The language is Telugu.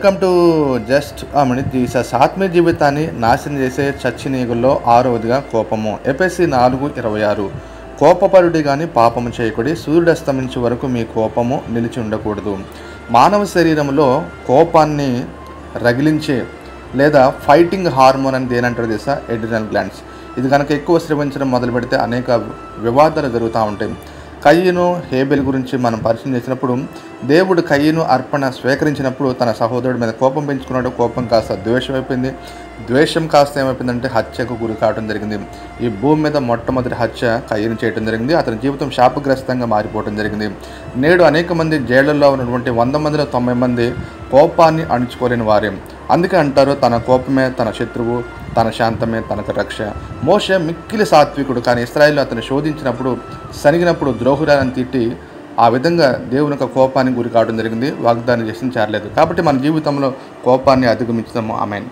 వెల్కమ్ టు జస్ట్ అమని జీసస్. ఆత్మీయ జీవితాన్ని నాశనం చేసే చచ్చినీగుల్లో 6వదిగా కోపము. ఎఫెసీ 4:26. కోపపరుడి కానీ పాపము చేయకుడి, సూర్యుడు అస్తమించే వరకు మీ కోపము నిలిచి ఉండకూడదు. మానవ శరీరంలో కోపాన్ని రగిలించే లేదా ఫైటింగ్ హార్మోన్ అని దేనంటారు తెలుసా? Adrenal glands. ఇది కనుక ఎక్కువ స్రవించడం మొదలు పెడితే అనేక వివాదాలు జరుగుతూ ఉంటాయి. కయ్యను హేబెల్ గురించి మనం పరిచయం చేసినప్పుడు, దేవుడు కయ్యను అర్పణ స్వీకరించినప్పుడు తన సహోదరుడి మీద కోపం పెంచుకున్నాడు. కోపం కాస్త ద్వేషం అయిపోయింది. ద్వేషం కాస్త ఏమైపోయిందంటే హత్యకు గురి కావడం జరిగింది. ఈ భూమి మీద మొట్టమొదటి హత్య కయ్యను చేయడం జరిగింది. అతని జీవితం శాపగ్రస్తంగా మారిపోవడం జరిగింది. నేడు అనేక మంది జైళ్లలో ఉన్నటువంటి 100 మందిలో 90 మంది కోపాన్ని అణుచుకోలేని వారే. అందుకే అంటారు, తన కోపమే తన శత్రువు, తన శాంతమే తనకు రక్ష. మోషే మిక్కిలి సాత్వికుడు, కానీ ఇశ్రాయేలు అతను శోధించినప్పుడు, సనిగినప్పుడు ద్రోహురాలను తిట్టి ఆ విధంగా దేవుని యొక్క కోపానికి గురి కావడం జరిగింది. వాగ్దానం చేసి చేరలేదు. కాబట్టి మన జీవితంలో కోపాన్ని అధిగమించడము. ఆమేన్.